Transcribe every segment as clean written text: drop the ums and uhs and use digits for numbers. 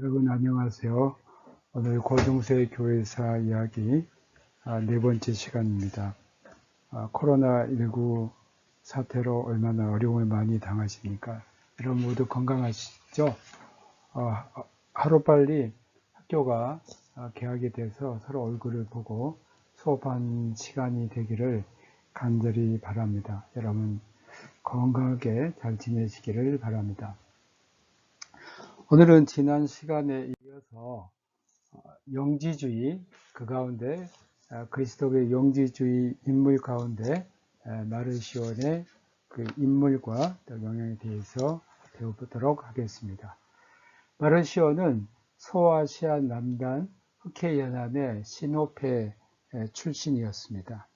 여러분 안녕하세요. 오늘 고등세 교회사 이야기 네 번째 시간입니다. 코로나19 사태로 얼마나 어려움을 많이 당하십니까? 여러분 모두 건강하시죠? 하루빨리 학교가 개학이 돼서 서로 얼굴을 보고 수업한 시간이 되기를 간절히 바랍니다. 여러분 건강하게 잘 지내시기를 바랍니다. 오늘은 지난 시간에 이어서 영지주의, 그 가운데 그리스도의 영지주의 인물 가운데 마르시온의 그 인물과 영향에 대해서 배워보도록 하겠습니다. 마르시온은 소아시아 남단 흑해연합의 신호패 출신이었습니다.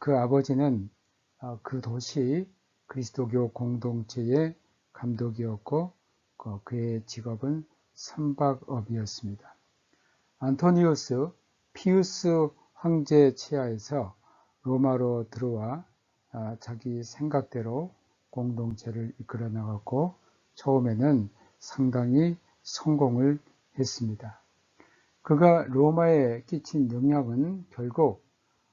그 아버지는 그 도시 그리스도교 공동체의 감독이었고 그의 직업은 선박업이었습니다. 안토니우스 피우스 황제 치하에서 로마로 들어와 자기 생각대로 공동체를 이끌어 나갔고 처음에는 상당히 성공을 했습니다. 그가 로마에 끼친 영향은 결국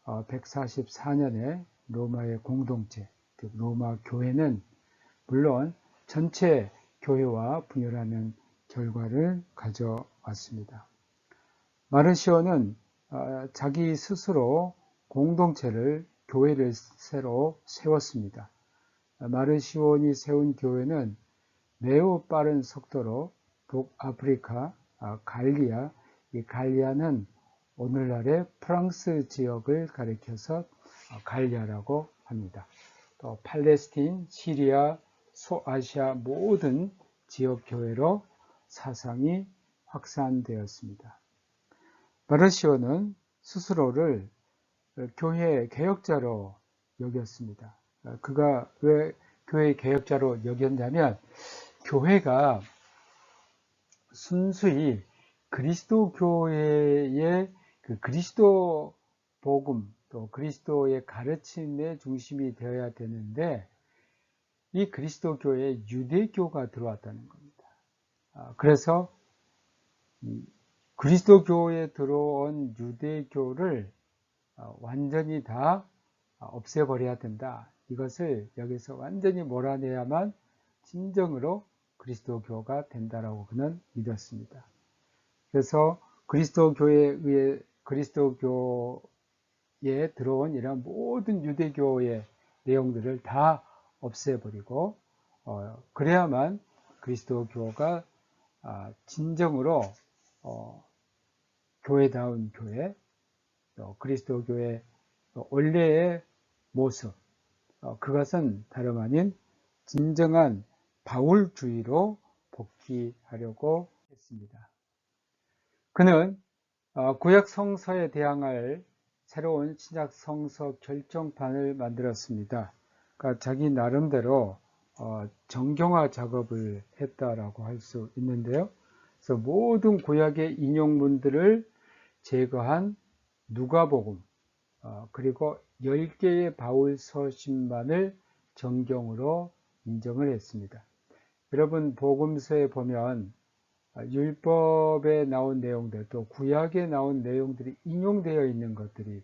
144년에 로마의 공동체, 즉 로마 교회는 물론 전체 교회와 분열하는 결과를 가져왔습니다. 마르시온은 자기 스스로 공동체를, 교회를 새로 세웠습니다. 마르시온이 세운 교회는 매우 빠른 속도로 북아프리카, 갈리아, 이 갈리아는 오늘날의 프랑스 지역을 가리켜서 갈리아라고 합니다. 또 팔레스틴, 시리아, 소아시아 모든 지역 교회로 사상이 확산되었습니다. 마르시온은 스스로를 교회 개혁자로 여겼습니다. 그가 왜 교회 개혁자로 여겼냐면 교회가 순수히 그리스도 교회의 그 그리스도 복음 또 그리스도의 가르침의 중심이 되어야 되는데 이 그리스도 교회에 유대교가 들어왔다는 겁니다. 그래서 그리스도 교회에 들어온 유대교를 완전히 다 없애버려야 된다. 이것을 여기서 완전히 몰아내야만 진정으로 그리스도교가 된다라고 그는 믿었습니다. 그래서 그리스도교에 들어온 이런 모든 유대교의 내용들을 다 없애버리고 그래야만 그리스도교가 진정으로 교회다운 교회, 그리스도교의 원래의 모습, 그것은 다름 아닌 진정한 바울주의로 복귀하려고 했습니다. 그는 구약 성서에 대항할 새로운 신약 성서 결정판을 만들었습니다. 그러니까 자기 나름대로 정경화 작업을 했다라고 할 수 있는데요. 그래서 모든 구약의 인용문들을 제거한 누가복음, 그리고 10개의 바울 서신만을 정경으로 인정을 했습니다. 여러분 복음서에 보면 율법에 나온 내용들 또 구약에 나온 내용들이 인용되어 있는 것들이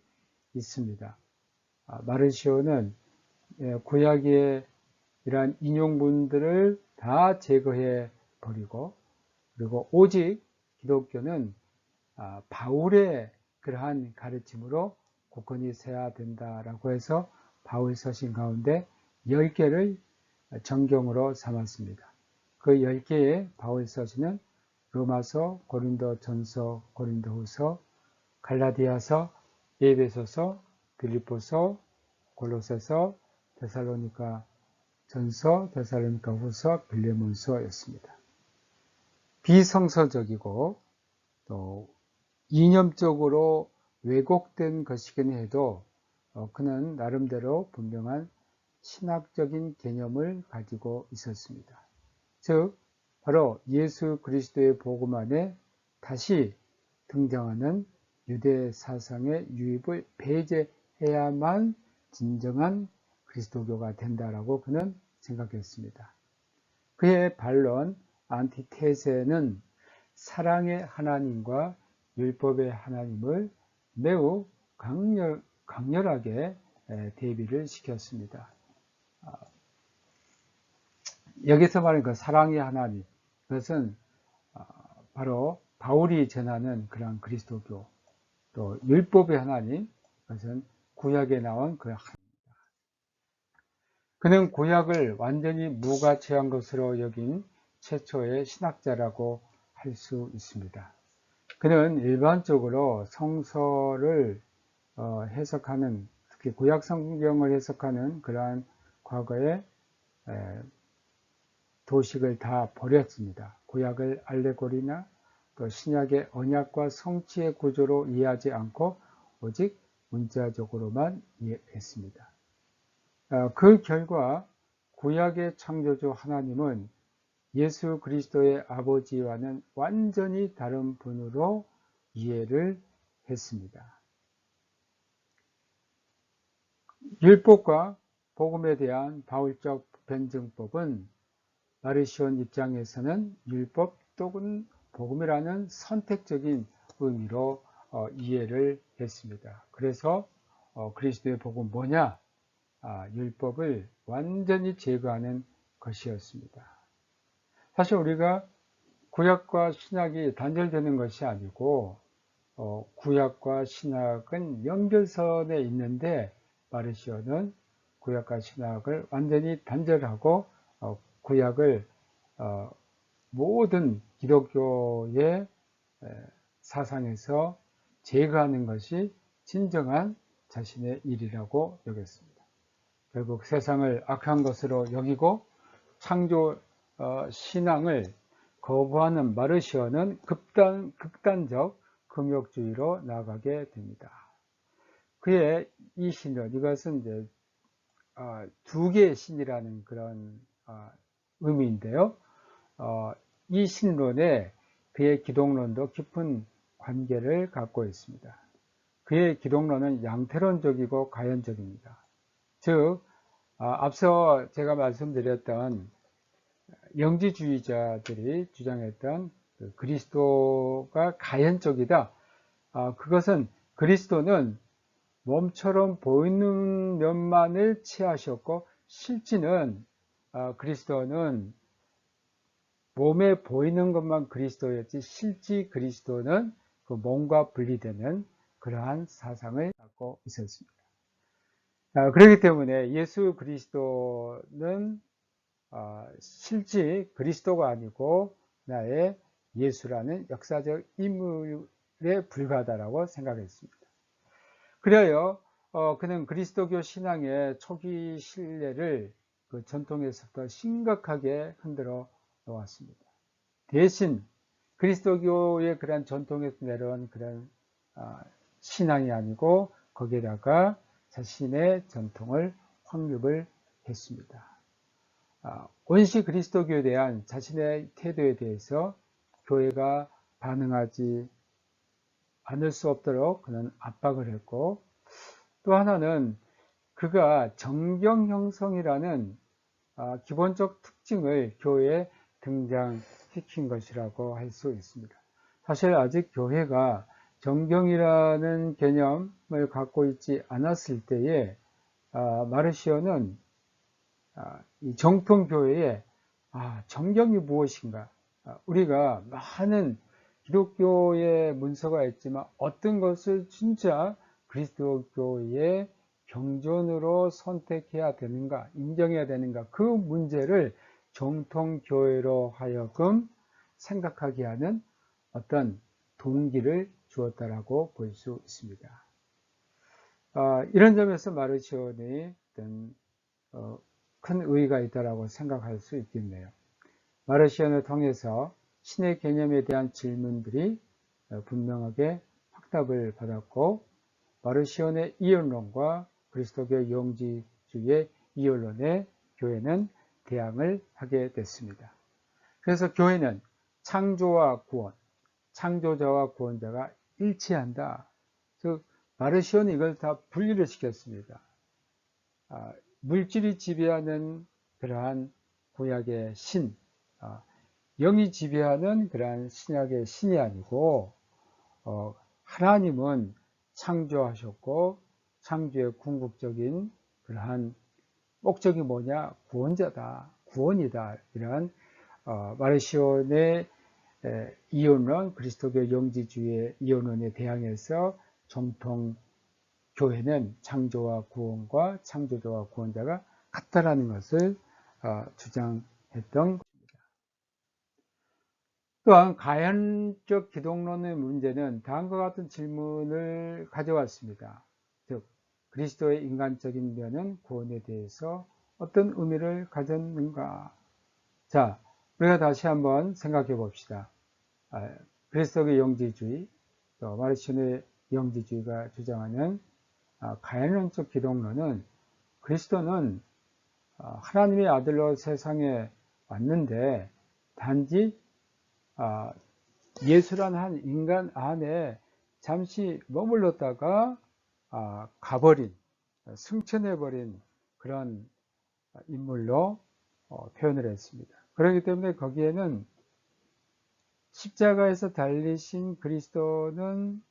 있습니다. 마르시오는 구약의 이러한 인용문들을 다 제거해 버리고 그리고 오직 기독교는 바울의 그러한 가르침으로 굳건히 서야 된다라고 해서 바울 서신 가운데 10개를 정경으로 삼았습니다. 그 10개의 바울 서신은 로마서, 고린도전서, 고린도후서, 갈라디아서, 에베소서, 빌립보서, 골로새서, 데살로니가 전서, 데살로니가 후서, 빌레몬서였습니다. 비성서적이고 또 이념적으로 왜곡된 것이긴 해도 그는 나름대로 분명한 신학적인 개념을 가지고 있었습니다. 즉 바로 예수 그리스도의 복음 안에 다시 등장하는 유대 사상의 유입을 배제해야만 진정한 그리스도교가 된다라고 그는 생각했습니다. 그의 반론 안티테세는 사랑의 하나님과 율법의 하나님을 매우 강렬하게 대비를 시켰습니다. 여기서 말하는 그 사랑의 하나님, 그것은 바로 바울이 전하는 그런 그리스도교, 또 율법의 하나님, 그것은 구약에 나온 그 하나님. 그는 구약을 완전히 무가치한 것으로 여긴 최초의 신학자라고 할 수 있습니다. 그는 일반적으로 성서를 해석하는, 특히 구약 성경을 해석하는 그러한 과거의 도식을 다 버렸습니다. 구약을 알레고리나 또 신약의 언약과 성취의 구조로 이해하지 않고 오직 문자적으로만 이해했습니다. 그 결과 구약의 창조주 하나님은 예수 그리스도의 아버지와는 완전히 다른 분으로 이해를 했습니다. 율법과 복음에 대한 바울적 변증법은 마르시온 입장에서는 율법 또는 복음이라는 선택적인 의미로 이해를 했습니다. 그래서 그리스도의 복음 뭐냐? 율법을 완전히 제거하는 것이었습니다. 사실 우리가 구약과 신약이 단절되는 것이 아니고 구약과 신약은 연결선에 있는데 마르시오는 구약과 신약을 완전히 단절하고 구약을 모든 기독교의 사상에서 제거하는 것이 진정한 자신의 일이라고 여겼습니다. 결국 세상을 악한 것으로 여기고 창조 신앙을 거부하는 마르시오는 극단적 금욕주의로 나아가게 됩니다. 그의 이 신론, 이것은 이제 두 개의 신이라는 그런 의미인데요. 이 신론에 그의 기독론도 깊은 관계를 갖고 있습니다. 그의 기독론은 양태론적이고 가연적입니다. 즉, 앞서 제가 말씀드렸던 영지주의자들이 주장했던 그리스도가 가연적이다. 그것은 그리스도는 몸처럼 보이는 면만을 취하셨고 실제는 그리스도는 몸에 보이는 것만 그리스도였지 실제 그리스도는 그 몸과 분리되는 그러한 사상을 갖고 있었습니다. 그렇기 때문에 예수 그리스도는 실제 그리스도가 아니고 나의 예수라는 역사적 인물에 불과하다고 생각했습니다. 그래요, 그는 그리스도교 신앙의 초기 신뢰를 그 전통에서부터 심각하게 흔들어 놓았습니다. 대신 그리스도교의 그런 전통에서 내려온 그런 신앙이 아니고 거기에다가 자신의 전통을 확립을 했습니다. 원시 그리스도교에 대한 자신의 태도에 대해서 교회가 반응하지 않을 수 없도록 그는 압박을 했고, 또 하나는 그가 정경 형성이라는 기본적 특징을 교회에 등장시킨 것이라고 할 수 있습니다. 사실 아직 교회가 정경이라는 개념을 갖고 있지 않았을 때에 마르시오는 이 정통교회에 정경이 무엇인가, 우리가 많은 기독교의 문서가 있지만 어떤 것을 진짜 그리스도교의 경전으로 선택해야 되는가, 인정해야 되는가, 그 문제를 정통교회로 하여금 생각하게 하는 어떤 동기를 주었다라고 볼 수 있습니다. 이런 점에서 마르시온이 어떤 큰 의의가 있다라고 생각할 수 있겠네요. 마르시온을 통해서 신의 개념에 대한 질문들이 분명하게 확답을 받았고, 마르시온의 이언론과 그리스도교 영지주의의 이언론에 교회는 대항을 하게 됐습니다. 그래서 교회는 창조와 구원, 창조자와 구원자가 일치한다. 즉 마르시온이 이걸 다 분리를 시켰습니다. 물질이 지배하는 그러한 구약의 신, 영이 지배하는 그러한 신약의 신이 아니고 하나님은 창조하셨고 창조의 궁극적인 그러한 목적이 뭐냐? 구원자다, 구원이다. 이러한 마르시온의 이혼론, 그리스도교 영지주의의 이혼론에 대항해서 정통 교회는 창조와 구원과 창조자와 구원자가 같다라는 것을 주장했던 것입니다. 또한 가연적 기독론의 문제는 다음과 같은 질문을 가져왔습니다. 즉, 그리스도의 인간적인 면은 구원에 대해서 어떤 의미를 가졌는가? 자, 우리가 다시 한번 생각해 봅시다. 그리스도의 영지주의, 또 마르시온의 영지주의가 주장하는 가연론적 기독론은 그리스도는 하나님의 아들로 세상에 왔는데 단지 예수란 한 인간 안에 잠시 머물렀다가 가버린, 승천해버린 그런 인물로 표현을 했습니다. 그렇기 때문에 거기에는 십자가에서 달리신 그리스도는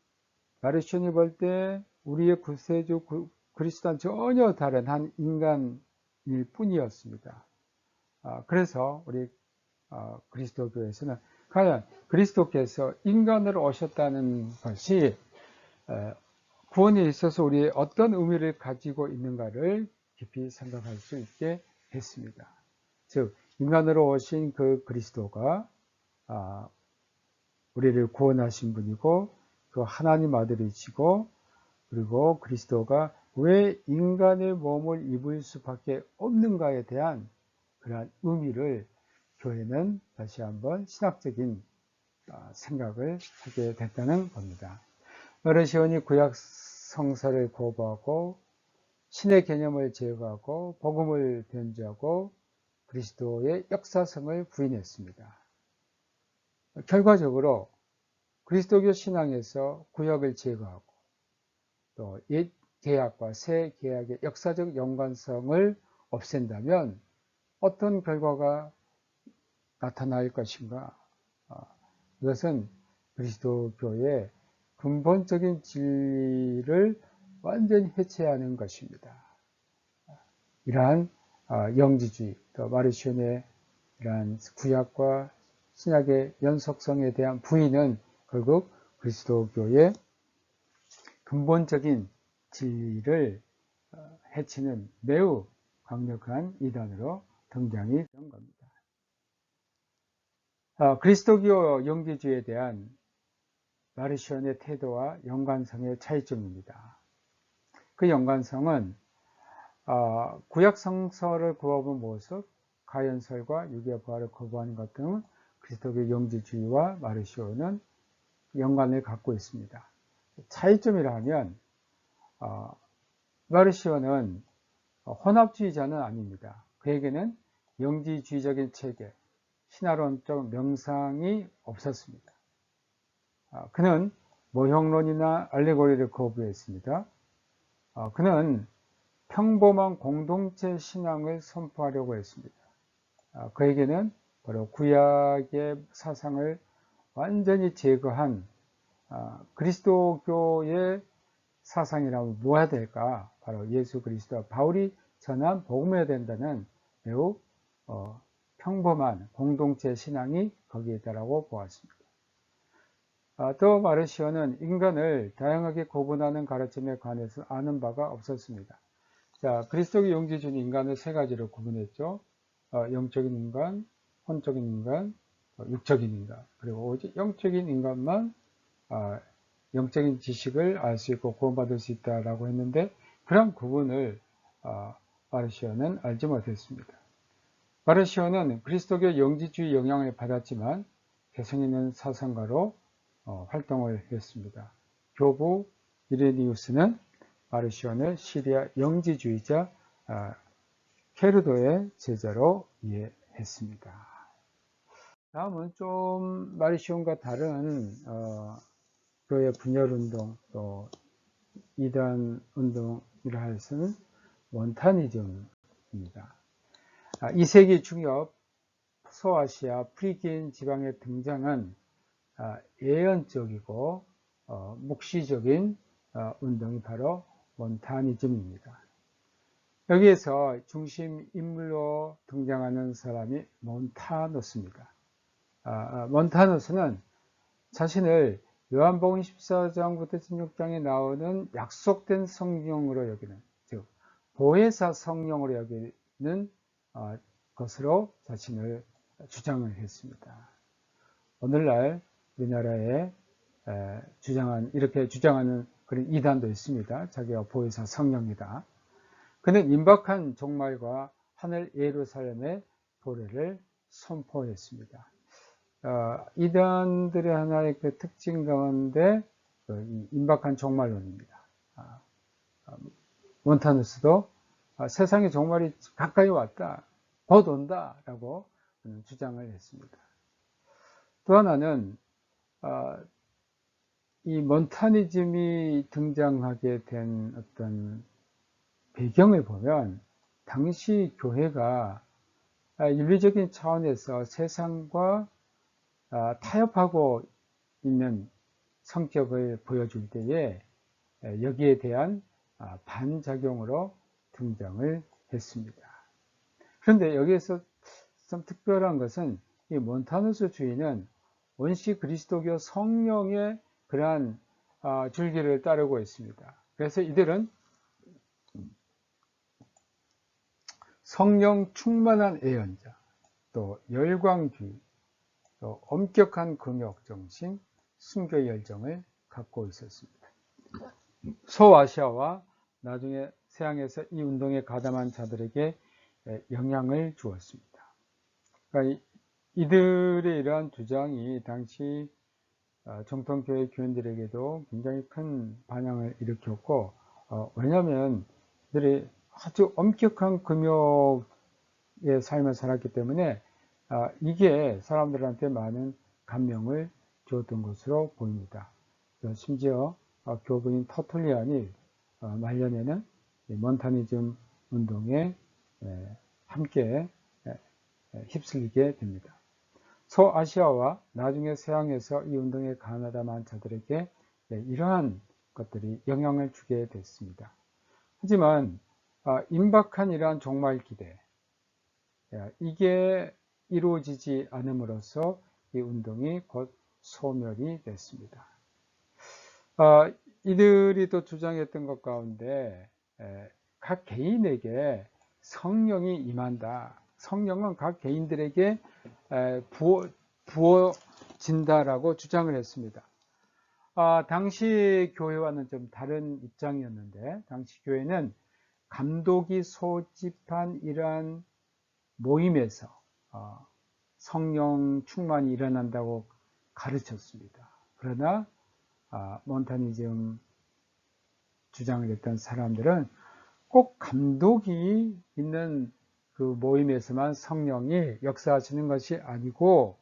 마르시온이 볼 때 우리의 구세주 그리스도와는 전혀 다른 한 인간일 뿐이었습니다. 그래서 우리 그리스도교에서는 과연 그리스도께서 인간으로 오셨다는 것이 구원에 있어서 우리의 어떤 의미를 가지고 있는가를 깊이 생각할 수 있게 했습니다. 즉, 인간으로 오신 그 그리스도가 우리를 구원하신 분이고 그 하나님 아들이시고 그리고 그리스도가 왜 인간의 몸을 입을 수밖에 없는가에 대한 그러한 의미를 교회는 다시 한번 신학적인 생각을 하게 됐다는 겁니다. 마르시온이 구약 성서를 거부하고 신의 개념을 제거하고 복음을 변조하고 그리스도의 역사성을 부인했습니다. 결과적으로 그리스도교 신앙에서 구약을 제거하고 또 옛 계약과 새 계약의 역사적 연관성을 없앤다면 어떤 결과가 나타날 것인가? 이것은 그리스도교의 근본적인 진리를 완전히 해체하는 것입니다. 이러한 영지주의, 또 마르시온의 이러한 구약과 신약의 연속성에 대한 부인은 결국 그리스도교의 근본적인 진리를 해치는 매우 강력한 이단으로 등장이 된 겁니다. 그리스도교 영지주의에 대한 마르시온의 태도와 연관성의 차이점입니다. 그 연관성은 구약 성서를 구하는 모습, 가연설과 유기의 부활을 거부하는 것 등 그리스도교 영지주의와 마르시온은 연관을 갖고 있습니다. 차이점이라 하면 마르시온은 혼합주의자는 아닙니다. 그에게는 영지주의적인 체계, 신화론적 명상이 없었습니다. 그는 모형론이나 알레고리를 거부했습니다. 그는 평범한 공동체 신앙을 선포하려고 했습니다. 그에게는 바로 구약의 사상을 완전히 제거한 그리스도교의 사상이라면 뭐가 될까? 바로 예수 그리스도 바울이 전한 복음해야 된다는 매우 평범한 공동체 신앙이 거기에 있다고 보았습니다. 또 마르시온은 인간을 다양하게 구분하는 가르침에 관해서 아는 바가 없었습니다. 자, 그리스도의 영지주의는 인간을 세 가지로 구분했죠. 영적인 인간, 혼적인 인간, 육적인 인간. 그리고 오직 영적인 인간만 영적인 지식을 알 수 있고 구원받을 수 있다라고 했는데 그런 구분을 마르시온은 알지 못했습니다. 마르시온은 그리스도교 영지주의 영향을 받았지만 개성 있는 사상가로 활동을 했습니다. 교부 이레니우스는 마르시온을 시리아 영지주의자 케르도의 제자로 이해했습니다. 다음은 좀 마르시온과 다른 교회 분열운동 또 이단 운동이라 할 수는 몬타니즘입니다. 2세기 중엽 소아시아 프리기인 지방의 등장은 예언적이고 묵시적인 운동이 바로 몬타니즘입니다. 여기에서 중심 인물로 등장하는 사람이 몬타누스입니다. 몬타누스는 자신을 요한복음 14장부터 16장에 나오는 약속된 성령으로 여기는, 즉 보혜사 성령으로 여기는 것으로 자신을 주장을 했습니다. 오늘날 우리나라에 이렇게 주장하는 그런 이단도 있습니다. 자기가 보혜사 성령이다. 그는 임박한 종말과 하늘 예루살렘의 도래를 선포했습니다. 이단들의 하나의 그 특징 가운데 이 임박한 종말론입니다. 몬타누스도 세상의 종말이 가까이 왔다, 곧 온다 라고 주장을 했습니다. 또 하나는 이 몬타니즘이 등장하게 된 어떤 배경을 보면 당시 교회가 윤리적인 차원에서 세상과 타협하고 있는 성격을 보여줄 때에 여기에 대한 반작용으로 등장을 했습니다. 그런데 여기에서 좀 특별한 것은 이 몬타누스 주의는 원시 그리스도교 성령의 그러한 줄기를 따르고 있습니다. 그래서 이들은 성령 충만한 예언자, 또 열광주의, 또 엄격한 금욕 정신, 순교 열정을 갖고 있었습니다. 소아시아와 나중에 서양에서 이 운동에 가담한 자들에게 영향을 주었습니다. 그러니까 이들의 이러한 주장이 당시 정통교회 교인들에게도 굉장히 큰 반향을 일으켰고, 왜냐하면 이들이 아주 엄격한 금욕의 삶을 살았기 때문에 이게 사람들한테 많은 감명을 주었던 것으로 보입니다. 심지어 교부인 터툴리안이 말년에는 몬타니즘 운동에 함께 휩쓸리게 됩니다. 소아시아와 나중에 서양에서 이 운동에 가담한 자들에게 이러한 것들이 영향을 주게 됐습니다. 하지만 임박한 이러한 종말 기대, 이게 이루어지지 않음으로써 이 운동이 곧 소멸이 됐습니다. 이들이 또 주장했던 것 가운데 각 개인에게 성령이 임한다. 성령은 각 개인들에게 부어진다라고 주장을 했습니다. 당시 교회와는 좀 다른 입장이었는데, 당시 교회는 감독이 소집한 이러한 모임에서 성령 충만이 일어난다고 가르쳤습니다. 그러나 몬타니즘 주장을 했던 사람들은 꼭 감독이 있는 그 모임에서만 성령이 역사하시는 것이 아니고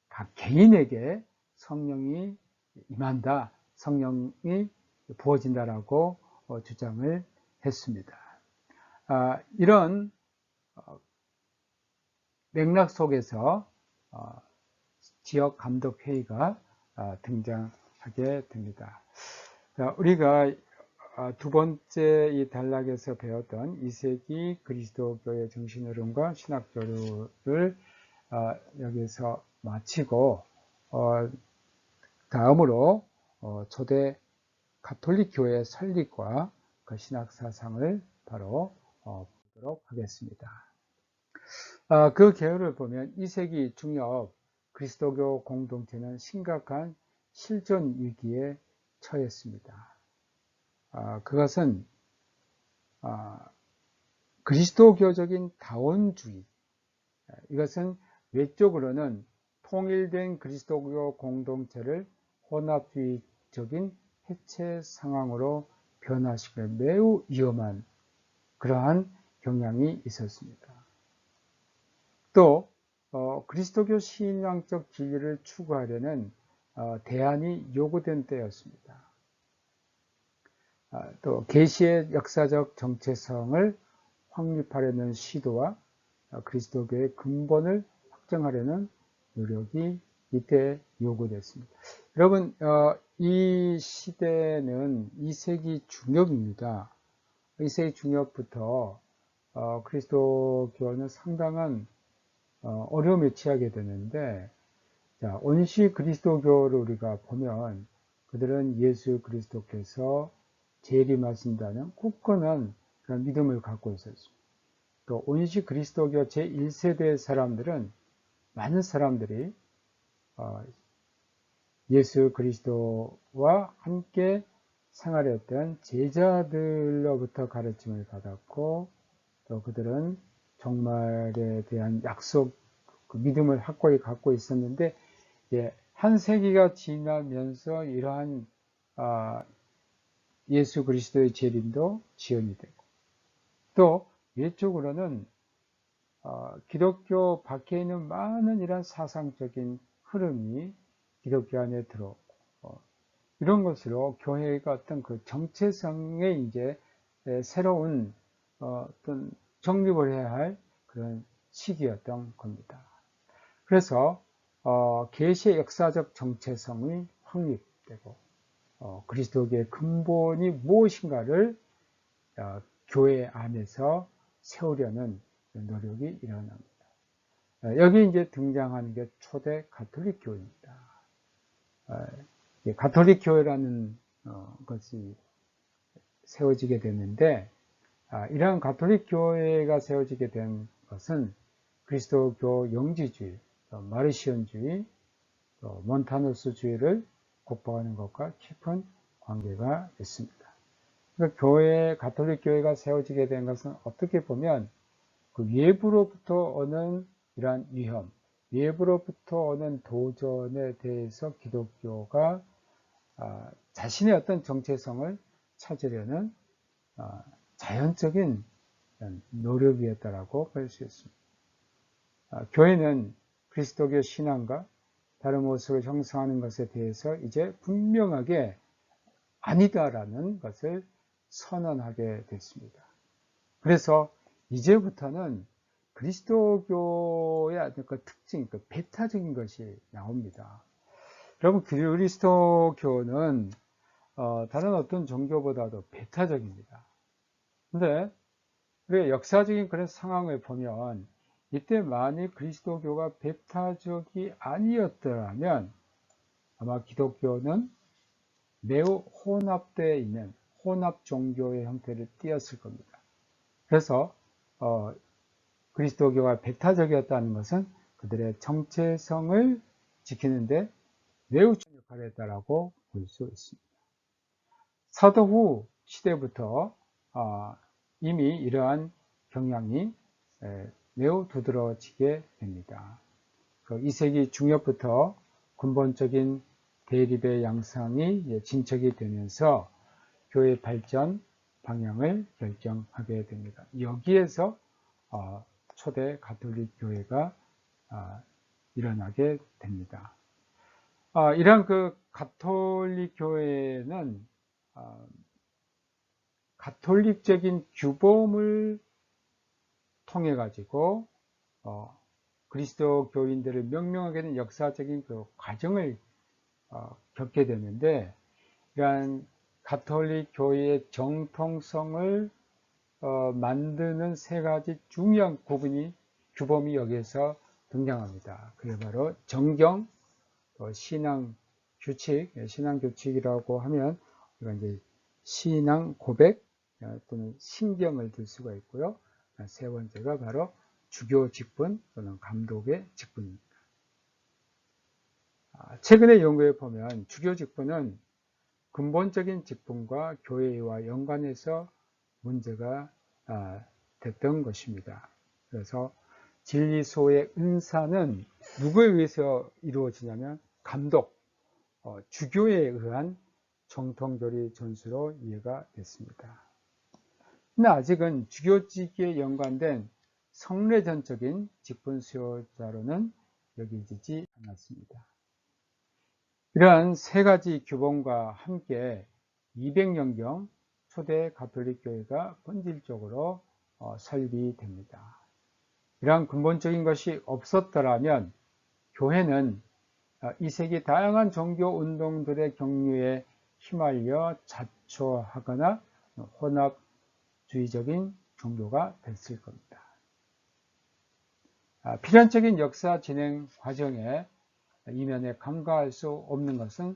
각 개인에게 성령이 임한다, 성령이 부어진다라고 주장을 했습니다. 이런 맥락 속에서 지역 감독 회의가 등장하게 됩니다. 우리가 두 번째 이 단락에서 배웠던 2세기 그리스도교의 정신흐름과 신학교류를 여기서 마치고 다음으로 초대 가톨릭 교회의 설립과 그 신학 사상을 바로 보도록 하겠습니다. 그 계열을 보면 2세기 중엽 그리스도교 공동체는 심각한 실존 위기에 처했습니다. 그것은 그리스도교적인 다원주의, 이것은 외적으로는 통일된 그리스도교 공동체를 혼합주의적인 해체 상황으로 변화시키는 매우 위험한 그러한 경향이 있었습니다. 또 그리스도교 신앙적 진리를 추구하려는 대안이 요구된 때였습니다. 또 계시의 역사적 정체성을 확립하려는 시도와 그리스도교의 근본을 확정하려는 노력이 이때 요구됐습니다. 여러분, 이 시대는 2세기 중엽입니다. 2세기 중엽부터 그리스도교는 상당한 어려움에 처하게 되는데, 자, 원시 그리스도교를 우리가 보면 그들은 예수 그리스도께서 재림하신다는 굳건한 그런 믿음을 갖고 있었습니다. 또 원시 그리스도교 제1세대 사람들은 많은 사람들이 예수 그리스도와 함께 생활했던 제자들로부터 가르침을 받았고, 또 그들은 종말에 대한 약속, 그 믿음을 확고히 갖고 있었는데, 한 세기가 지나면서 이러한 예수 그리스도의 재림도 지연이 되고, 또 외적으로는 기독교 밖에 있는 많은 이런 사상적인 흐름이 기독교 안에 들어오고, 이런 것으로 교회가 어떤 그 정체성의 이제 새로운 어떤 정립을 해야 할 그런 시기였던 겁니다. 그래서 계시의 역사적 정체성이 확립되고, 그리스도교의 근본이 무엇인가를 교회 안에서 세우려는 노력이 일어납니다. 여기 이제 등장하는 게 초대 가톨릭 교회입니다. 가톨릭 교회라는 것이 세워지게 됐는데, 이러한 가톨릭 교회가 세워지게 된 것은 그리스도교 영지주의, 마르시온주의, 몬타누스주의를 국보하는 것과 깊은 관계가 있습니다. 그러니까 가톨릭 교회가 세워지게 된 것은 어떻게 보면 그 외부로부터 오는 이러한 위험, 외부로부터 오는 도전에 대해서 기독교가 자신의 어떤 정체성을 찾으려는 자연적인 노력이었다라고 볼 수 있습니다. 교회는 그리스도교 신앙과 다른 모습을 형성하는 것에 대해서 이제 분명하게 아니다라는 것을 선언하게 됐습니다. 그래서 이제부터는 그리스도교의 그 특징, 그 배타적인 것이 나옵니다. 여러분, 그리스도교는 다른 어떤 종교보다도 배타적입니다. 근데 우리가 역사적인 그런 상황을 보면 이때 만일 그리스도교가 배타적이 아니었더라면 아마 기독교는 매우 혼합되어 있는 혼합 종교의 형태를 띠었을 겁니다. 그래서 그리스도교가 배타적이었다는 것은 그들의 정체성을 지키는데 매우 중요한 역할을 했다라고 볼 수 있습니다. 사도후 시대부터 이미 이러한 경향이 매우 두드러지게 됩니다. 2세기 중엽부터 근본적인 대립의 양상이 진척이 되면서 교회 발전 방향을 결정하게 됩니다. 여기에서 초대 가톨릭 교회가 일어나게 됩니다. 이러한 그 가톨릭 교회는 가톨릭적인 규범을 통해 가지고 그리스도 교인들을 명명하게 된 역사적인 그 과정을 겪게 되는데, 이러한 가톨릭 교회의 정통성을 만드는 세 가지 중요한 규범이 여기에서 등장합니다. 그게 바로 정경, 신앙 규칙, 신앙 규칙이라고 하면 우리가 이제 신앙 고백 또는 신경을 들 수가 있고요. 세 번째가 바로 주교 직분 또는 감독의 직분입니다. 최근의 연구에 보면 주교 직분은 근본적인 직분과 교회와 연관해서 문제가 됐던 것입니다. 그래서 진리소의 은사는 누구에 의해서 이루어지냐면 감독, 주교에 의한 정통교리 전수로 이해가 됐습니다. 근데 아직은 주교직에 연관된 성례전적인 직분 수요자로는 여기지지 않았습니다. 이러한 세 가지 규범과 함께 200년경 초대 가톨릭 교회가 본질적으로 설립됩니다. 이러한 근본적인 것이 없었더라면 교회는 이 세기 다양한 종교 운동들의 경류에 휘말려 자초하거나 혼합주의적인 종교가 됐을 겁니다. 필연적인 역사 진행 과정에 이면에 간과할 수 없는 것은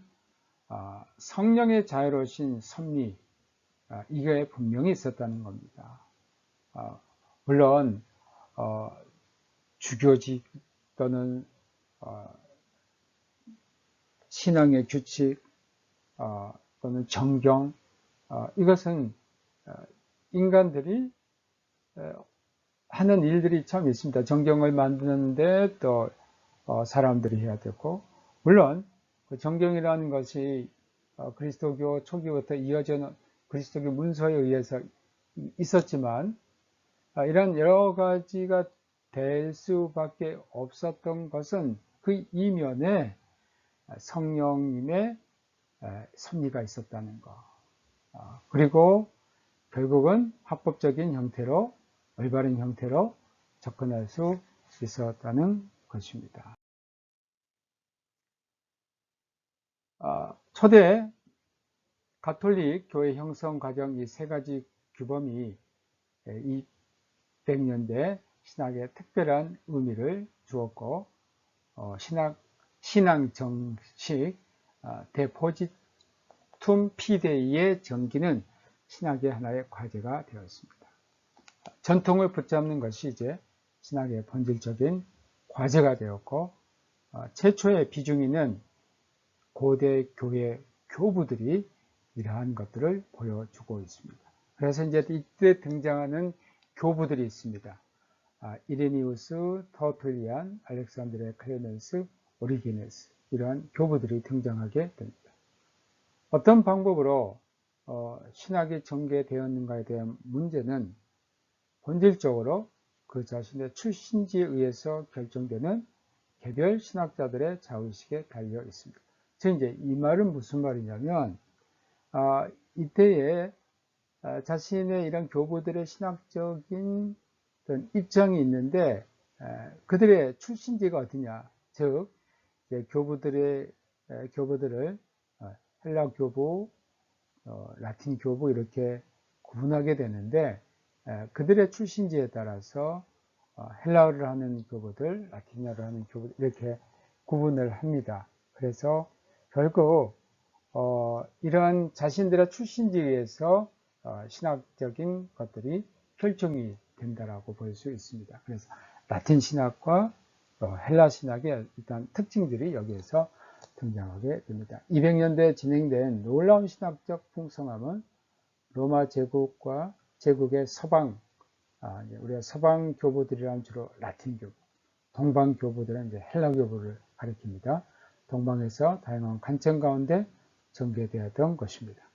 성령의 자유로우신 섭리, 이게 분명히 있었다는 겁니다. 물론 주교직 또는 신앙의 규칙 또는 정경, 이것은 인간들이 하는 일들이 참 있습니다. 정경을 만드는데 또 사람들이 해야 되고, 물론 그 정경이라는 것이 그리스도교 초기부터 이어지는 그리스도교 문서에 의해서 있었지만, 이런 여러 가지가 될 수밖에 없었던 것은 그 이면에 성령님의 섭리가 있었다는 것, 그리고 결국은 합법적인 형태로, 올바른 형태로 접근할 수 있었다는 것입니다. 초대 가톨릭 교회 형성 과정 이 세 가지 규범이 200년대 신학에 특별한 의미를 주었고, 신앙 정식 데포지툼 피데이의 전기는 신학의 하나의 과제가 되었습니다. 전통을 붙잡는 것이 이제 신학의 본질적인 과제가 되었고, 최초의 비중이는 고대 교회 교부들이 이러한 것들을 보여주고 있습니다. 그래서 이제 이때 등장하는 교부들이 있습니다. 이레니우스, 터툴리안, 알렉산드레 클레멘스, 오리게네스, 이러한 교부들이 등장하게 됩니다. 어떤 방법으로 신학이 전개되었는가에 대한 문제는 본질적으로 그 자신의 출신지에 의해서 결정되는 개별 신학자들의 자의식에 달려 있습니다. 즉 이제 이 말은 무슨 말이냐면, 이때에 자신의 이런 교부들의 신학적인 입장이 있는데, 그들의 출신지가 어디냐, 즉 교부들을 헬라 교부, 라틴 교부 이렇게 구분하게 되는데, 그들의 출신지에 따라서 헬라어를 하는 교부들, 라틴어를 하는 교부들 이렇게 구분을 합니다. 그래서 결국 이러한 자신들의 출신지에서 신학적인 것들이 결정이 된다라고 볼 수 있습니다. 그래서 라틴 신학과 헬라 신학의 일단 특징들이 여기에서 등장하게 됩니다. 200년대에 진행된 놀라운 신학적 풍성함은 로마 제국의 서방, 우리가 서방 교부들이란 주로 라틴 교부, 동방 교부들은 이제 헬라 교부를 가리킵니다. 동방에서 다양한 관점 가운데 전개되었던 것입니다.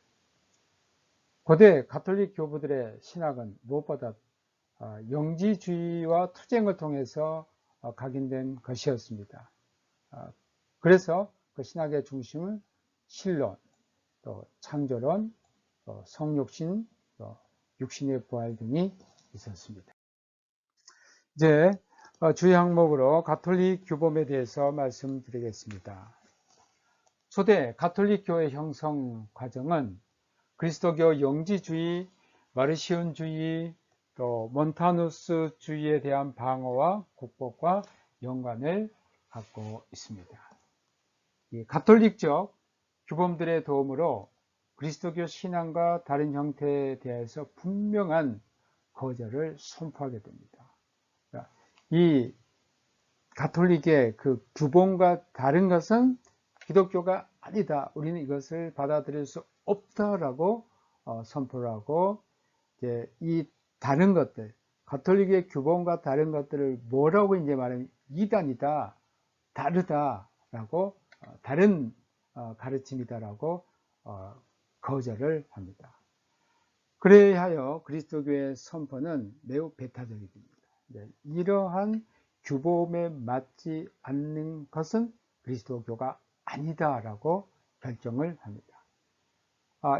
고대 가톨릭 교부들의 신학은 무엇보다 영지주의와 투쟁을 통해서 각인된 것이었습니다. 그래서 그 신학의 중심은 신론, 또 창조론, 또 성육신, 또 육신의 부활 등이 있었습니다. 이제 주요 항목으로 가톨릭 규범에 대해서 말씀드리겠습니다. 초대 가톨릭 교회 형성 과정은 그리스도교 영지주의, 마르시온주의, 또 몬타누스주의에 대한 방어와 국복과 연관을 갖고 있습니다. 이 가톨릭적 규범들의 도움으로 그리스도교 신앙과 다른 형태에 대해서 분명한 거절을 선포하게 됩니다. 이 가톨릭의 그 규범과 다른 것은 기독교가 아니다. 우리는 이것을 받아들일 수 없다라고 선포를 하고, 이제 이 다른 것들, 가톨릭의 규범과 다른 것들을 뭐라고 이제 말하면 이단이다, 다르다라고, 다른 가르침이다라고 거절을 합니다. 그래야 하여 그리스도교의 선포는 매우 배타적이 됩니다. 이러한 규범에 맞지 않는 것은 그리스도교가 아니다라고 결정을 합니다.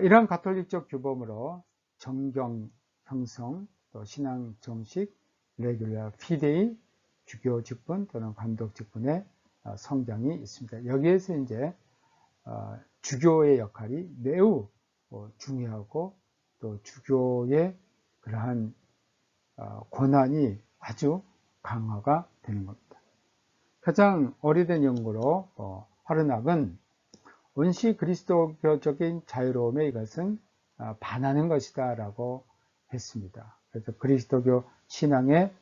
이러한 가톨릭적 규범으로 정경 형성, 또 신앙 정식, 레귤라 피데이, 주교 직분 또는 감독 직분의 성장이 있습니다. 여기에서 이제 주교의 역할이 매우 중요하고 또 주교의 그러한 권한이 아주 강화가 되는 겁니다. 가장 오래된 연구로 화르낙은 원시 그리스도교적인 자유로움에 이것은 반하는 것이다 라고 했습니다. 그래서 그리스도교 신앙의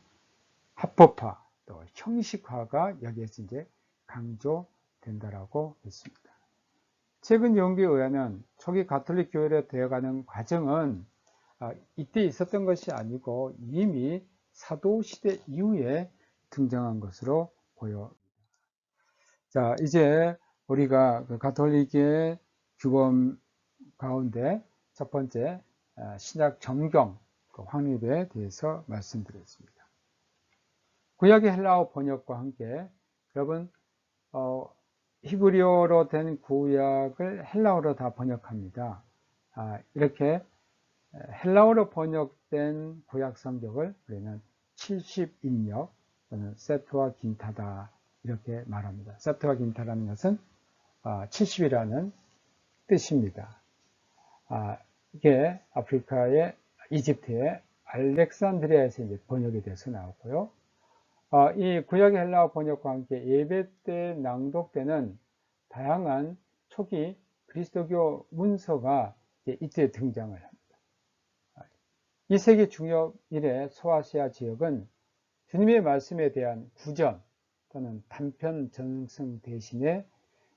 합법화 또 형식화가 여기에서 이제 강조된다라고 했습니다. 최근 연구에 의하면 초기 가톨릭 교회로 되어가는 과정은 이때 있었던 것이 아니고 이미 사도시대 이후에 등장한 것으로 보여. 자, 이제 우리가 그 가톨릭의 규범 가운데 첫 번째 신약 정경 확립에 대해서 말씀드렸습니다. 구약의 헬라어 번역과 함께 여러분 히브리어로 된 구약을 헬라어로 다 번역합니다. 이렇게 헬라어로 번역된 구약 성경을 우리는 70인역 또는 세프아긴타다 이렇게 말합니다. 세프아긴타라는 것은 70이라는 뜻입니다. 이게 아프리카의 이집트의 알렉산드리아에서 이제 번역이 돼서 나오고요. 이 구약의 헬라어 번역과 함께 예배 때 낭독되는 다양한 초기 그리스도교 문서가 이때 등장을 합니다. 2세기 중엽 이래 소아시아 지역은 주님의 말씀에 대한 구전 또는 단편 전승 대신에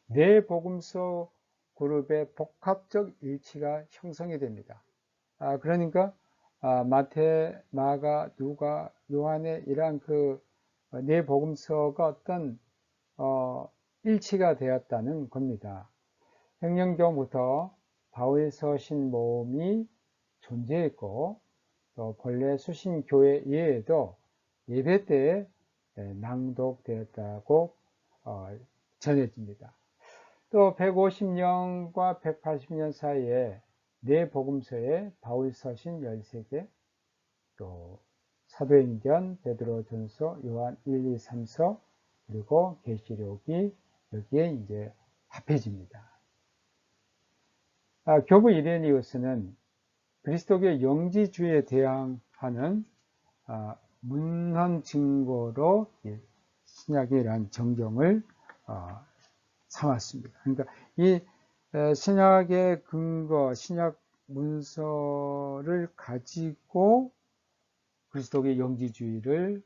네 복음서 그룹의 복합적 일치가 형성이 됩니다. 그러니까 마태, 마가, 누가, 요한의 이러한 그 네 복음서가 어떤 일치가 되었다는 겁니다. 횡령경부터 바울 서신 모음이 존재했고 또 본래 수신 교회 이외에도 예배 때에 낭독되었다고 전해집니다. 또 150년과 180년 사이에 네 복음서에 바울 서신 13개, 또 사도행전, 베드로전서, 요한 1, 2, 3서, 그리고 계시록이 여기에 이제 합해집니다. 교부 이레니우스는 그리스도교 영지주의에 대항하는 문헌 증거로 신약이란 정경을 삼았습니다. 그러니까 이 신약의 근거, 신약 문서를 가지고 그리스도의 영지주의를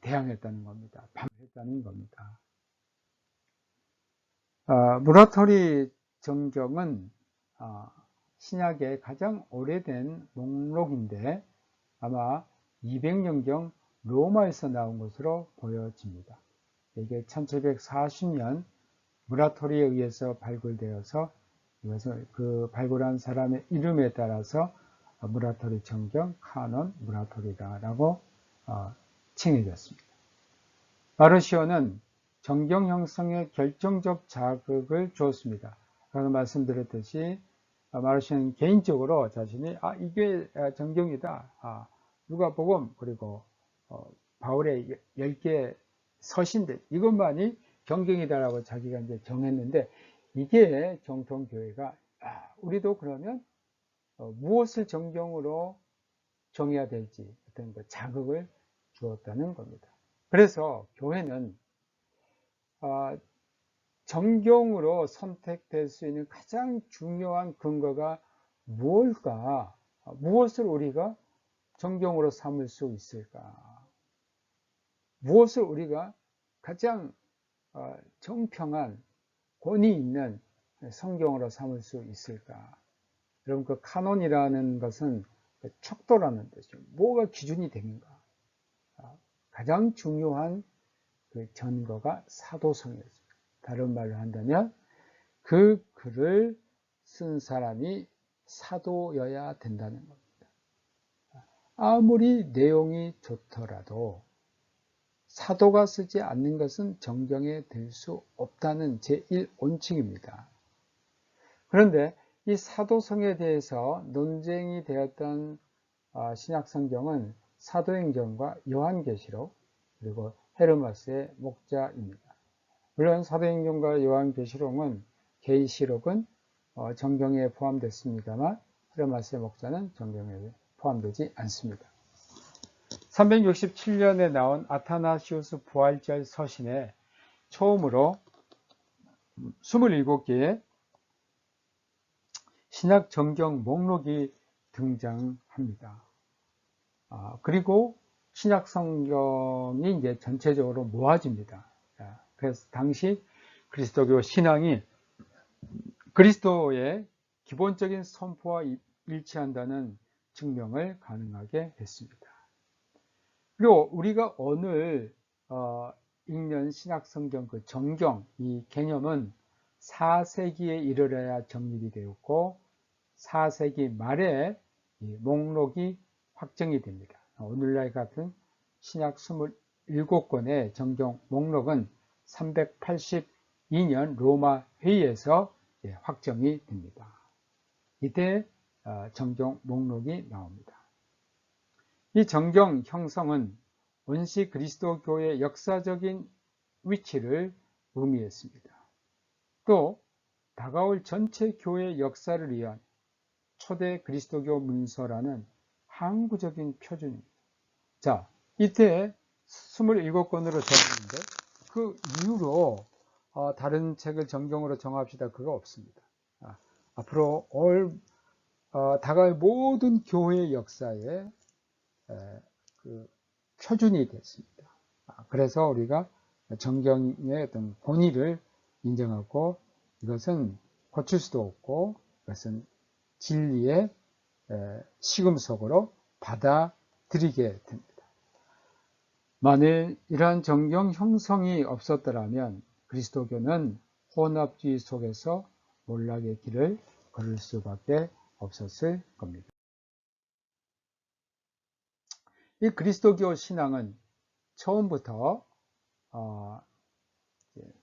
대항했다는 겁니다. 반대했다는 겁니다. 무라토리 정경은 신약의 가장 오래된 목록인데 아마 200년경 로마에서 나온 것으로 보여집니다. 이게 1740년 무라토리에 의해서 발굴되어서 이것을 그 발굴한 사람의 이름에 따라서 무라토리 정경, 카논 무라토리다라고 칭해졌습니다. 마르시오는 정경 형성에 결정적 자극을 주었습니다. 아까 말씀드렸듯이 마르시오는 개인적으로 자신이 이게 정경이다. 누가복음 그리고 바울의 10개 서신들 이것만이 정경이다라고 자기가 이제 정했는데 이게 정통교회가 우리도 그러면 무엇을 정경으로 정해야 될지 어떤 그 자극을 주었다는 겁니다. 그래서 교회는 정경으로 선택될 수 있는 가장 중요한 근거가 무엇일까? 무엇을 우리가 정경으로 삼을 수 있을까? 무엇을 우리가 가장 정평한 권위 있는 성경으로 삼을 수 있을까? 여러분 그 카논이라는 것은 척도라는 뜻이죠. 뭐가 기준이 되는가? 가장 중요한 그 전거가 사도성이었습니다. 다른 말로 한다면 그 글을 쓴 사람이 사도여야 된다는 겁니다. 아무리 내용이 좋더라도 사도가 쓰지 않는 것은 정경에 될 수 없다는 제1원칙입니다. 그런데 이 사도성에 대해서 논쟁이 되었던 신약성경은 사도행전과 요한계시록 그리고 헤르마스의 목자입니다. 물론 사도행전과 요한계시록은 계시록은 정경에 포함됐습니다만 헤르마스의 목자는 정경에 포함되지 않습니다. 367년에 나온 아타나시우스 부활절 서신에 처음으로 27개의 신약 정경 목록이 등장합니다. 그리고 신약 성경이 이제 전체적으로 모아집니다. 그래서 당시 그리스도교 신앙이 그리스도의 기본적인 선포와 일치한다는 증명을 가능하게 했습니다. 그리고 우리가 오늘 읽는 신약 성경 그 정경 이 개념은 4세기에 이르러야 정립이 되었고 4세기 말에 이 목록이 확정이 됩니다. 오늘날 같은 신약 27권의 정경 목록은 382년 로마 회의에서 확정이 됩니다. 이때 정경 목록이 나옵니다. 이 정경 형성은 원시 그리스도교의 역사적인 위치를 의미했습니다. 또 다가올 전체 교회 역사를 위한 초대 그리스도교 문서라는 항구적인 표준입니다. 자, 이때 27권으로 정했는데 그 이후로 다른 책을 정경으로 정합시다. 그거 없습니다. 앞으로 다가올 모든 교회의 역사에 그 표준이 됐습니다. 그래서 우리가 정경의 어떤 권위를 인정하고 이것은 고칠 수도 없고 이것은 진리의 시금석으로 받아들이게 됩니다. 만일 이러한 정경 형성이 없었더라면 그리스도교는 혼합주의 속에서 몰락의 길을 걸을 수밖에 없었을 겁니다. 이 그리스도교 신앙은 처음부터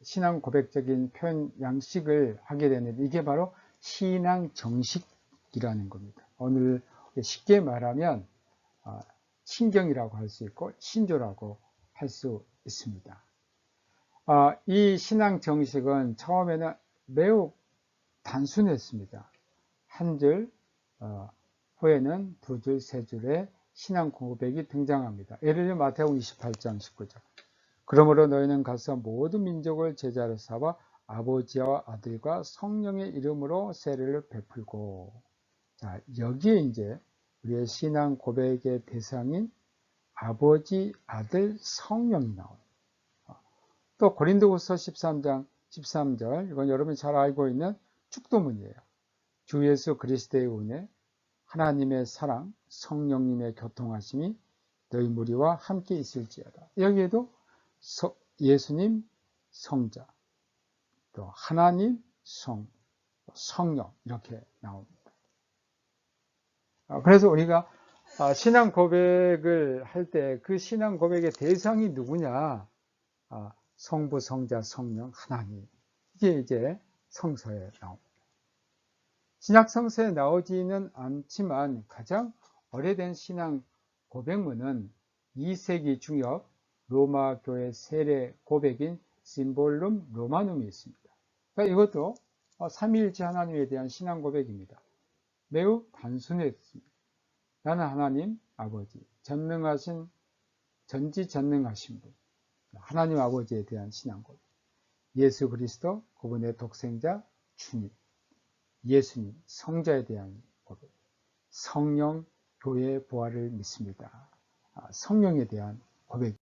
신앙 고백적인 표현 양식을 하게 되는데 이게 바로 신앙 정식이라는 겁니다. 오늘 쉽게 말하면 신경이라고 할 수 있고 신조라고 할 수 있습니다. 이 신앙 정식은 처음에는 매우 단순했습니다. 한 줄, 후에는 두 줄, 세 줄의 신앙 고백이 등장합니다. 예를 들어 마태복음 28장 19절. 그러므로 너희는 가서 모든 민족을 제자로 삼아 아버지와 아들과 성령의 이름으로 세례를 베풀고. 자, 여기에 이제 우리의 신앙 고백의 대상인 아버지, 아들, 성령이 나옵니다. 또 고린도후서 13장 13절, 이건 여러분이 잘 알고 있는 축도문이에요. 주 예수 그리스도의 은혜, 하나님의 사랑, 성령님의 교통하심이 너희 무리와 함께 있을지어다. 여기에도 예수님, 성자, 또 하나님, 성령 이렇게 나옵니다. 그래서 우리가 신앙 고백을 할 때 그 신앙 고백의 대상이 누구냐? 성부, 성자, 성령, 하나님. 이게 이제 성서에 나옵니다. 신약 성서에 나오지는 않지만 가장 오래된 신앙 고백문은 2세기 중엽 로마 교회 세례 고백인 심볼룸 로마눔이 있습니다. 그러니까 이것도 삼위일체 하나님에 대한 신앙 고백입니다. 매우 단순했습니다. 나는 하나님 아버지, 전지전능하신 분, 하나님 아버지에 대한 신앙 고백. 예수 그리스도 그분의 독생자 주님, 예수님 성자에 대한 고백, 성령 교회의 부활을 믿습니다. 성령에 대한 고백.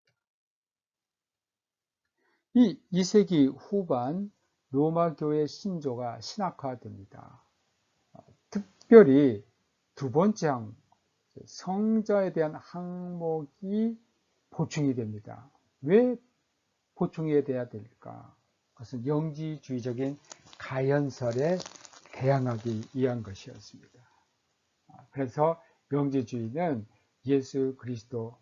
이 2세기 후반 로마 교회 신조가 신학화됩니다. 특별히 두 번째 항목, 성자에 대한 항목이 보충이 됩니다. 왜 보충이 돼야 될까? 그것은 영지주의적인 가연설에 대항하기 위한 것이었습니다. 그래서 영지주의는 예수 그리스도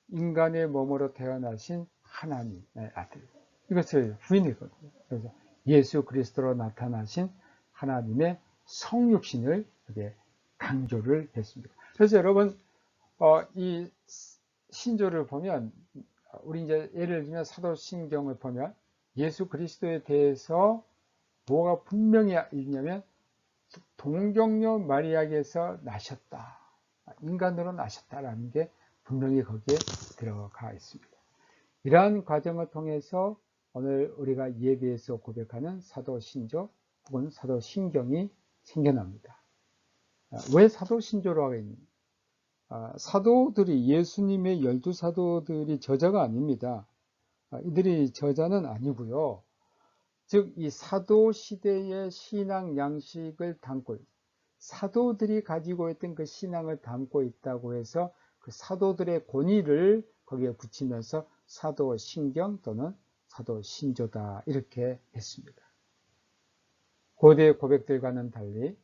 인간의 몸으로 태어나신 하나님의 아들, 이것을 부인했거든요. 그래서 예수 그리스도로 나타나신 하나님의 성육신을 강조를 했습니다. 그래서 여러분 이 신조를 보면 우리 이제 예를 들면 사도신경을 보면 예수 그리스도에 대해서 뭐가 분명히 있냐면 동정녀 마리아에게서 나셨다. 인간으로 나셨다라는 게 분명히 거기에 들어가 있습니다. 이러한 과정을 통해서 오늘 우리가 예배에서 고백하는 사도신조 혹은 사도신경이 생겨납니다. 왜 사도신조라고 하겠니? 사도들이 예수님의 12사도들이 저자가 아닙니다. 이들이 저자는 아니고요. 즉 이 사도 시대의 신앙 양식을 담고 사도들이 가지고 있던 그 신앙을 담고 있다고 해서 그 사도들의 권위를 거기에 붙이면서 사도신경 또는 사도신조다 이렇게 했습니다. 고대 고백들과는 달리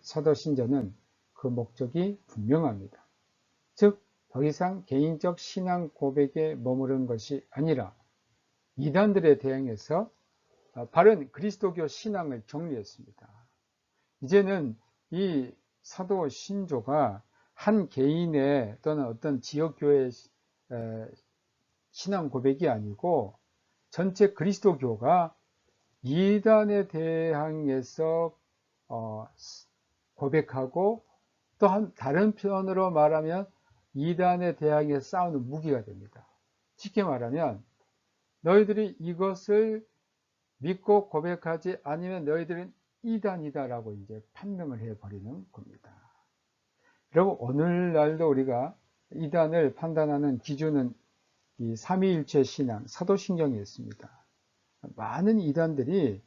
사도신조는 그 목적이 분명합니다. 즉 더 이상 개인적 신앙 고백에 머무른 것이 아니라 이단들에 대항해서 바른 그리스도교 신앙을 정리했습니다. 이제는 이 사도신조가 한 개인의 또는 어떤 지역교회의 신앙 고백이 아니고 전체 그리스도교가 이단에 대항해서 고백하고 또 다른 편으로 말하면 이단에 대항해서 싸우는 무기가 됩니다. 쉽게 말하면 너희들이 이것을 믿고 고백하지 않으면 너희들은 이단이다라고 이제 판명을 해버리는 겁니다. 여러분 오늘날도 우리가 이단을 판단하는 기준은 이 삼위일체 신앙, 사도신경이 있습니다. 많은 이단들이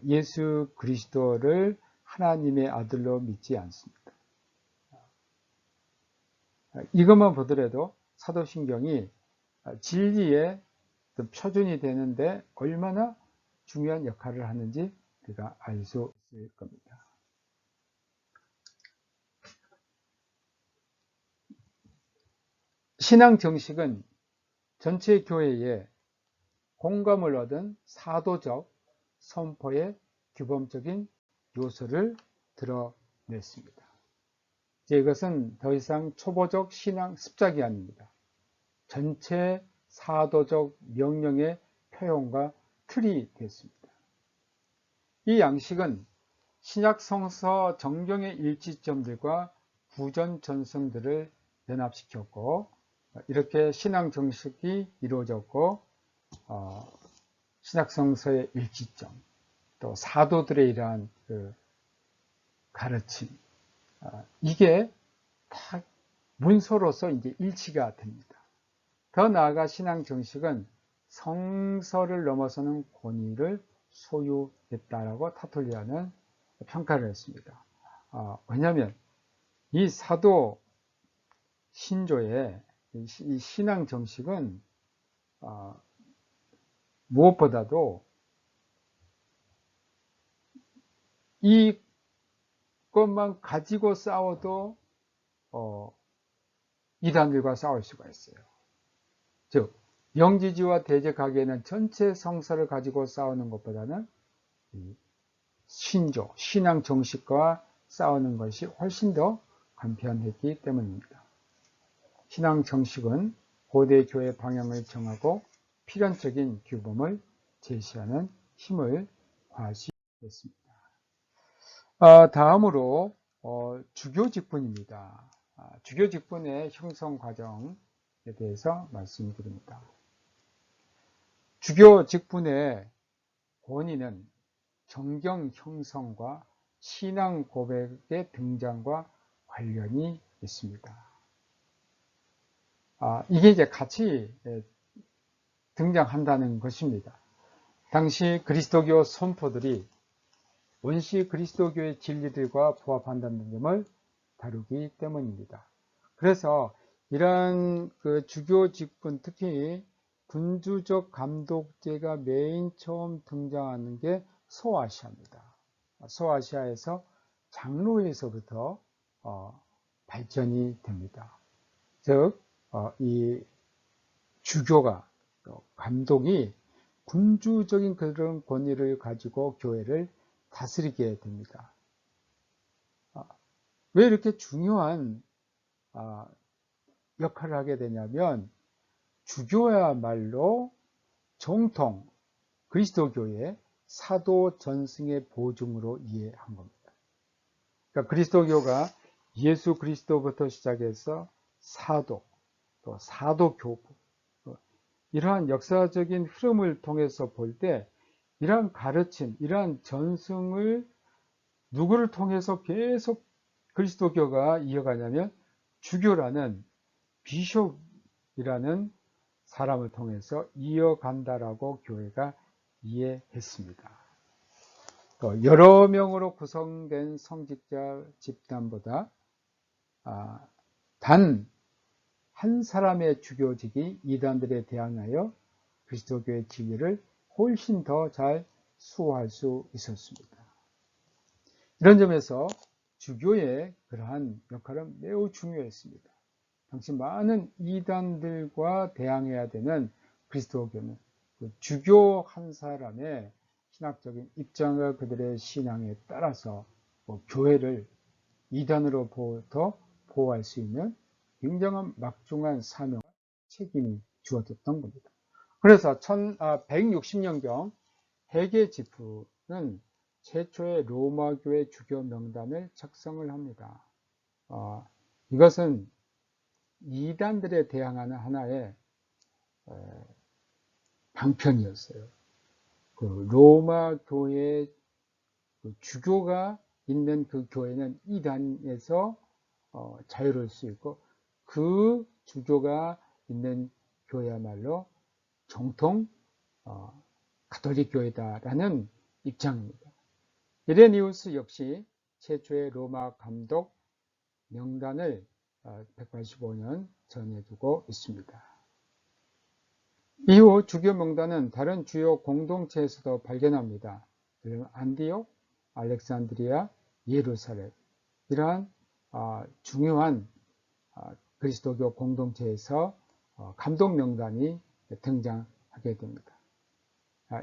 예수 그리스도를 하나님의 아들로 믿지 않습니다. 이것만 보더라도 사도신경이 진리의 표준이 되는데 얼마나 중요한 역할을 하는지 우리가 알 수 있을 겁니다. 신앙 정식은 전체 교회에 공감을 얻은 사도적 선포의 규범적인 요소를 드러냈습니다. 이것은 더 이상 초보적 신앙 습작이 아닙니다. 전체 사도적 명령의 표현과 틀이 됐습니다. 이 양식은 신약 성서 정경의 일치점들과 구전 전승들을 연합시켰고 이렇게 신앙 정식이 이루어졌고 신약 성서의 일치점 또 사도들의 이러한 그 가르침 이게 다 문서로서 이제 일치가 됩니다. 더 나아가 신앙 정식은 성서를 넘어서는 권위를 소유했다라고 타툴리아는 평가를 했습니다. 왜냐하면 이 사도 신조의 이 신앙 정식은 무엇보다도 이것만 가지고 싸워도 이단들과 싸울 수가 있어요. 즉 영지주와 대적하기에는 전체 성서를 가지고 싸우는 것보다는 신조, 신앙 정식과 싸우는 것이 훨씬 더 간편했기 때문입니다. 신앙 정식은 고대 교회 방향을 정하고 필연적인 규범을 제시하는 힘을 과시했습니다. 다음으로 주교 직분입니다. 주교 직분의 형성 과정에 대해서 말씀드립니다. 주교 직분의 권위는 정경 형성과 신앙 고백의 등장과 관련이 있습니다. 이게 이제 같이 등장한다는 것입니다. 당시 그리스도교 선포들이 원시 그리스도교의 진리들과 부합한다는 점을 다루기 때문입니다. 그래서 이러한 그 주교 직분, 특히 군주적 감독제가 맨 처음 등장하는 게 소아시아입니다. 소아시아에서 장로에서부터 발전이 됩니다. 즉, 이 주교가, 감독이 군주적인 그런 권위를 가지고 교회를 다스리게 됩니다. 왜 이렇게 중요한 역할을 하게 되냐면 주교야말로 정통 그리스도교의 사도 전승의 보증으로 이해한 겁니다. 그러니까 그리스도교가 예수 그리스도부터 시작해서 사도, 또 사도교부, 이러한 역사적인 흐름을 통해서 볼 때 이러한 가르침, 이러한 전승을 누구를 통해서 계속 그리스도교가 이어가냐면 주교라는 비숍이라는 사람을 통해서 이어간다라고 교회가 이해했습니다. 여러 명으로 구성된 성직자 집단보다 단 한 사람의 주교직이 이단들에 대항하여 그리스도교의 진리를 훨씬 더 잘 수호할 수 있었습니다. 이런 점에서 주교의 그러한 역할은 매우 중요했습니다. 당시 많은 이단들과 대항해야 되는 그리스도교는 주교 한 사람의 신학적인 입장과 그들의 신앙에 따라서 교회를 이단으로부터 보호할 수 있는 굉장한 막중한 사명과 책임이 주어졌던 겁니다. 그래서 160년경 해계지프는 최초의 로마교회 주교 명단을 작성을 합니다. 이것은 이단들에 대항하는 하나의 방편이었어요. 로마 교회 주교가 있는 그 교회는 이단에서 자유로울 수 있고, 그 주교가 있는 교회야말로 정통 가톨릭 교회다라는 입장입니다. 이레니우스 역시 최초의 로마 감독 명단을 185년 전해두고 있습니다. 이후 주교 명단은 다른 주요 공동체에서도 발견합니다. 안디옥, 알렉산드리아, 예루살렘, 이러한 중요한 그리스도교 공동체에서 감독 명단이 등장하게 됩니다.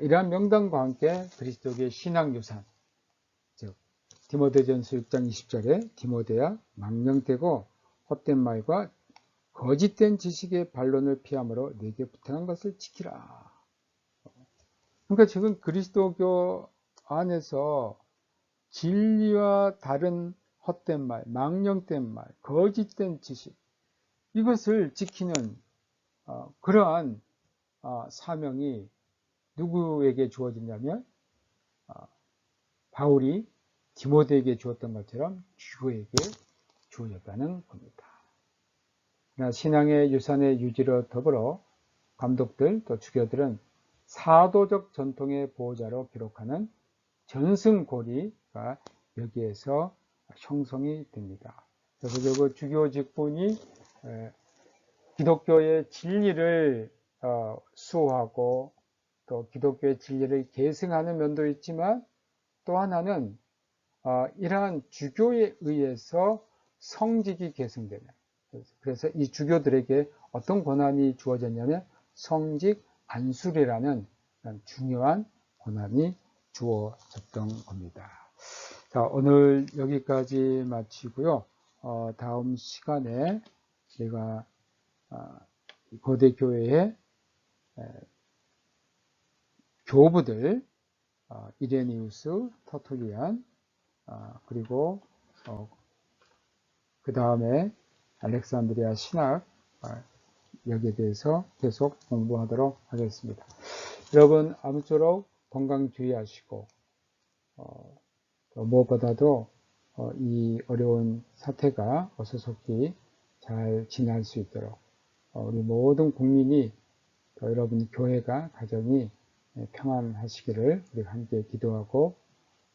이러한 명단과 함께 그리스도교의 신앙 유산, 즉 디모데전서 6장 20절에 디모데야 망령되고 헛된 말과 거짓된 지식의 반론을 피함으로 내게 부탁한 것을 지키라. 그러니까 지금 그리스도교 안에서 진리와 다른 헛된 말, 망령된 말, 거짓된 지식, 이것을 지키는 그러한 사명이 누구에게 주어지냐면 바울이 디모데에게 주었던 것처럼 주교에게 주어졌다는 겁니다. 신앙의 유산의 유지로 더불어 감독들 또 주교들은 사도적 전통의 보호자로 기록하는 전승고리가 여기에서 형성이 됩니다. 그래서 그 주교 직분이 기독교의 진리를 수호하고 또 기독교의 진리를 계승하는 면도 있지만, 또 하나는 이러한 주교에 의해서 성직이 계승되는, 그래서 이 주교들에게 어떤 권한이 주어졌냐면 성직 안술이라는 중요한 권한이 주어졌던 겁니다. 자, 오늘 여기까지 마치고요. 다음 시간에 제가 고대 교회의 교부들 이레니우스, 터툴리안, 그리고 그 다음에 알렉산드리아 신학, 여기에 대해서 계속 공부하도록 하겠습니다. 여러분 아무쪼록 건강 주의하시고 무엇보다도 이 어려운 사태가 어서속히 잘 지날 수 있도록 우리 모든 국민이, 또 여러분 교회가, 가정이 평안하시기를 우리 함께 기도하고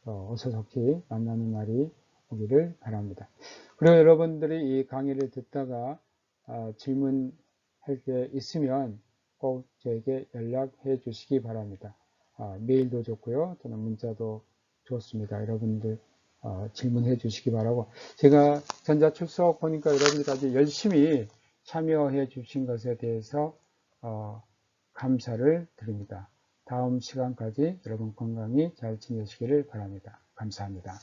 어서속히 만나는 날이 오기를 바랍니다. 그리고 여러분들이 이 강의를 듣다가 질문할 게 있으면 꼭 저에게 연락해 주시기 바랍니다. 메일도 좋고요, 또는 문자도 좋습니다. 여러분들 질문해 주시기 바라고, 제가 전자출석 보니까 여러분들이 아주 열심히 참여해 주신 것에 대해서 감사를 드립니다. 다음 시간까지 여러분 건강히 잘 지내시기를 바랍니다. 감사합니다.